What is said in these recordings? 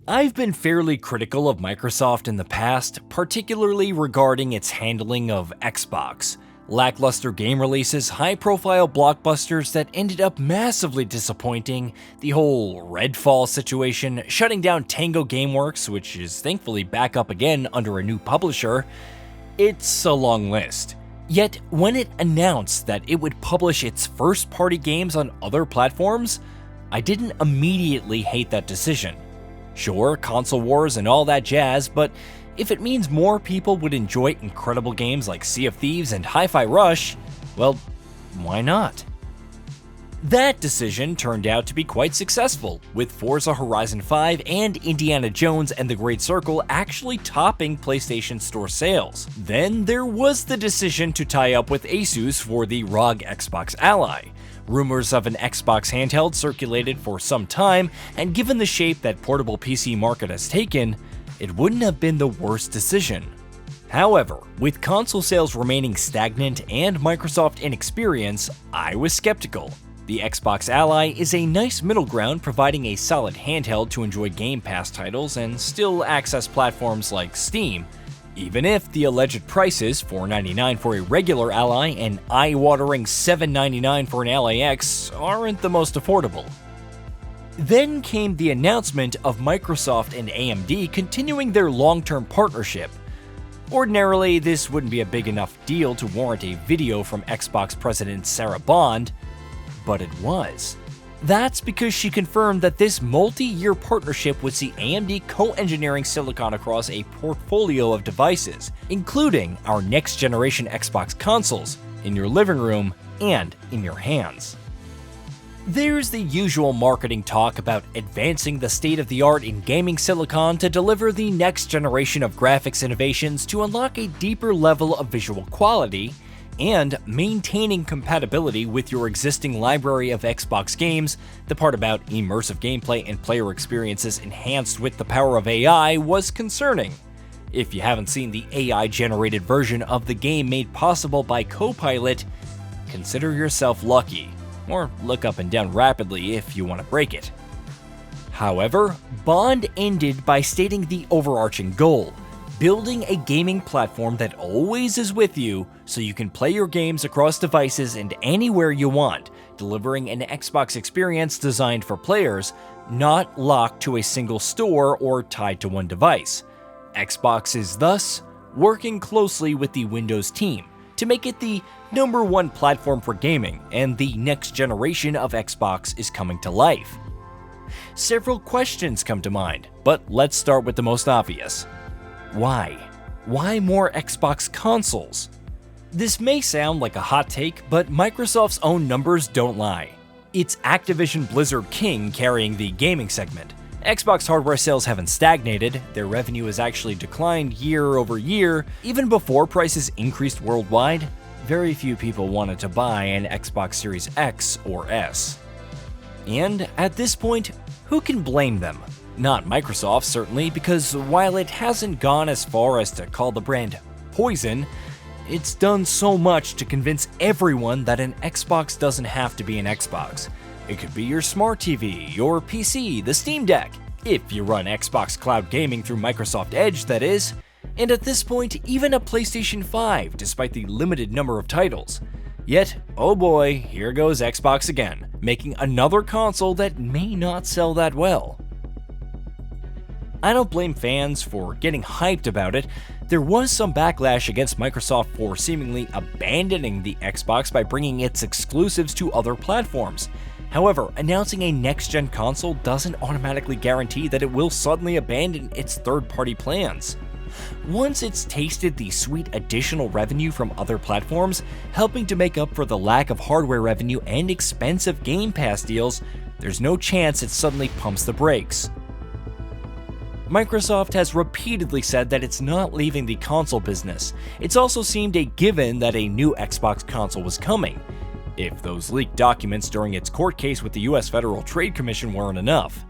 I've been fairly critical of Microsoft in the past, particularly regarding its handling of Xbox. Lackluster game releases, high-profile blockbusters that ended up massively disappointing, the whole Redfall situation, shutting down Tango Gameworks, which is thankfully back up again under a new publisher. It's a long list. Yet, when it announced that it would publish its first-party games on other platforms, I didn't immediately hate that decision. Sure, console wars and all that jazz, but if it means more people would enjoy incredible games like Sea of Thieves and Hi-Fi Rush, well, why not? That decision turned out to be quite successful, with Forza Horizon 5 and Indiana Jones and the Great Circle actually topping PlayStation Store sales. Then there was the decision to tie up with Asus for the ROG Xbox Ally. Rumors of an Xbox handheld circulated for some time, and given the shape that portable PC market has taken, it wouldn't have been the worst decision. However, with console sales remaining stagnant and Microsoft inexperience, I was skeptical. The Xbox Ally is a nice middle ground, providing a solid handheld to enjoy Game Pass titles and still access platforms like Steam, even if the alleged prices, $499 for a regular Ally and eye-watering $799 for an Ally X, aren't the most affordable. Then came the announcement of Microsoft and AMD continuing their long-term partnership. Ordinarily, this wouldn't be a big enough deal to warrant a video from Xbox President Sarah Bond, but it was. That's because she confirmed that this multi-year partnership would see AMD co-engineering silicon across a portfolio of devices, including our next-generation Xbox consoles, in your living room and in your hands. There's the usual marketing talk about advancing the state-of-the-art in gaming silicon to deliver the next generation of graphics innovations to unlock a deeper level of visual quality, and maintaining compatibility with your existing library of Xbox games. The part about immersive gameplay and player experiences enhanced with the power of AI was concerning. If you haven't seen the AI-generated version of the game made possible by Copilot, consider yourself lucky, or look up and down rapidly if you want to break it. However, Bond ended by stating the overarching goal: building a gaming platform that always is with you so you can play your games across devices and anywhere you want, delivering an Xbox experience designed for players, not locked to a single store or tied to one device. Xbox is thus working closely with the Windows team to make it the #1 platform for gaming, and the next generation of Xbox is coming to life. Several questions come to mind, but let's start with the most obvious. Why? Why more Xbox consoles? This may sound like a hot take, but Microsoft's own numbers don't lie. It's Activision Blizzard King carrying the gaming segment. Xbox hardware sales haven't stagnated, their revenue has actually declined year over year. Even before prices increased worldwide, very few people wanted to buy an Xbox Series X or S. And at this point, who can blame them? Not Microsoft, certainly, because while it hasn't gone as far as to call the brand poison, it's done so much to convince everyone that an Xbox doesn't have to be an Xbox. It could be your smart TV, your PC, the Steam Deck, if you run Xbox Cloud Gaming through Microsoft Edge, that is, and at this point, even a PlayStation 5, despite the limited number of titles. Yet, oh boy, here goes Xbox again, making another console that may not sell that well. I don't blame fans for getting hyped about it. There was some backlash against Microsoft for seemingly abandoning the Xbox by bringing its exclusives to other platforms. However, announcing a next-gen console doesn't automatically guarantee that it will suddenly abandon its third-party plans. Once it's tasted the sweet additional revenue from other platforms, helping to make up for the lack of hardware revenue and expensive Game Pass deals, there's no chance it suddenly pumps the brakes. Microsoft has repeatedly said that it's not leaving the console business. It's also seemed a given that a new Xbox console was coming, if those leaked documents during its court case with the US Federal Trade Commission weren't enough.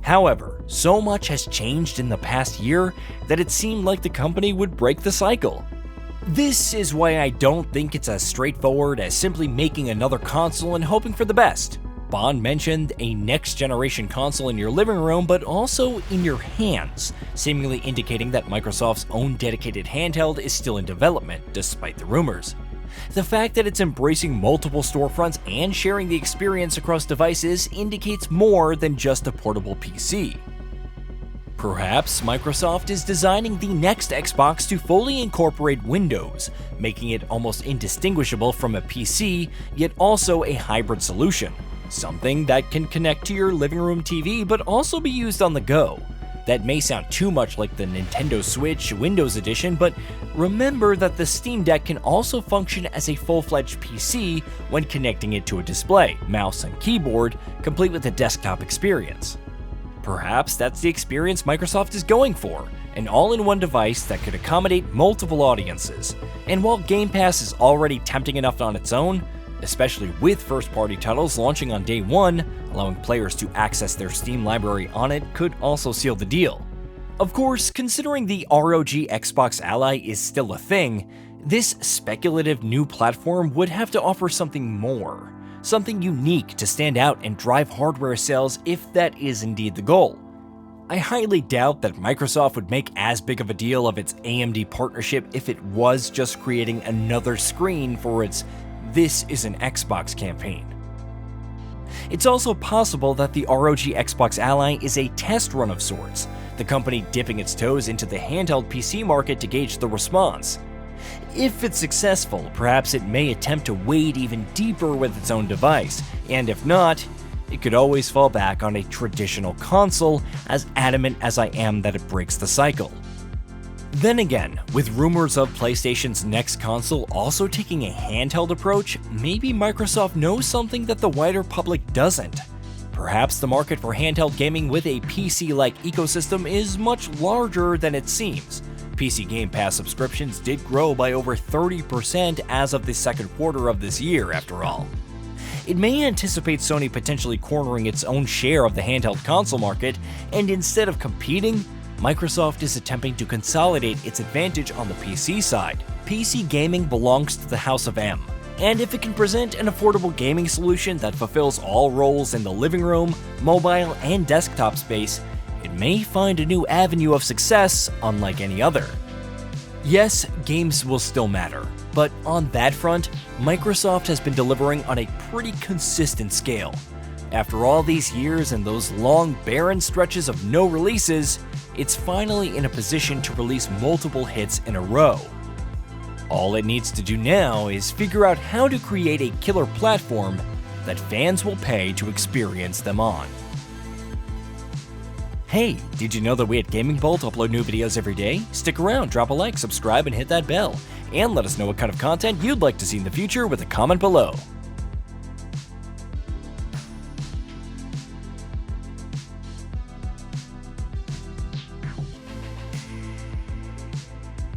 However, so much has changed in the past year that it seemed like the company would break the cycle. This is why I don't think it's as straightforward as simply making another console and hoping for the best. Bond mentioned a next-generation console in your living room, but also in your hands, seemingly indicating that Microsoft's own dedicated handheld is still in development, despite the rumors. The fact that it's embracing multiple storefronts and sharing the experience across devices indicates more than just a portable PC. Perhaps Microsoft is designing the next Xbox to fully incorporate Windows, making it almost indistinguishable from a PC, yet also a hybrid solution. Something that can connect to your living room TV but also be used on the go. That may sound too much like the Nintendo Switch Windows Edition, but remember that the Steam Deck can also function as a full-fledged PC when connecting it to a display, mouse, and keyboard, complete with a desktop experience. Perhaps that's the experience Microsoft is going for, an all-in-one device that could accommodate multiple audiences. And while Game Pass is already tempting enough on its own, especially with first-party titles launching on day one, allowing players to access their Steam library on it could also seal the deal. Of course, considering the ROG Xbox Ally is still a thing, this speculative new platform would have to offer something more. Something unique to stand out and drive hardware sales if that is indeed the goal. I highly doubt that Microsoft would make as big of a deal of its AMD partnership if it was just creating another screen for its "This is an Xbox" campaign. It's also possible that the ROG Xbox Ally is a test run of sorts, the company dipping its toes into the handheld PC market to gauge the response. If it's successful, perhaps it may attempt to wade even deeper with its own device, and if not, it could always fall back on a traditional console, as adamant as I am that it breaks the cycle. Then again, with rumors of PlayStation's next console also taking a handheld approach, maybe Microsoft knows something that the wider public doesn't. Perhaps the market for handheld gaming with a PC-like ecosystem is much larger than it seems. PC Game Pass subscriptions did grow by over 30% as of the second quarter of this year, after all. It may anticipate Sony potentially cornering its own share of the handheld console market, and instead of competing, Microsoft is attempting to consolidate its advantage on the PC side. PC gaming belongs to the House of M, and if it can present an affordable gaming solution that fulfills all roles in the living room, mobile, and desktop space, it may find a new avenue of success unlike any other. Yes, games will still matter, but on that front, Microsoft has been delivering on a pretty consistent scale. After all these years and those long, barren stretches of no releases, it's finally in a position to release multiple hits in a row. All it needs to do now is figure out how to create a killer platform that fans will pay to experience them on. Hey, did you know that we at GamingBolt upload new videos every day? Stick around, drop a like, subscribe, and hit that bell. And let us know what kind of content you'd like to see in the future with a comment below.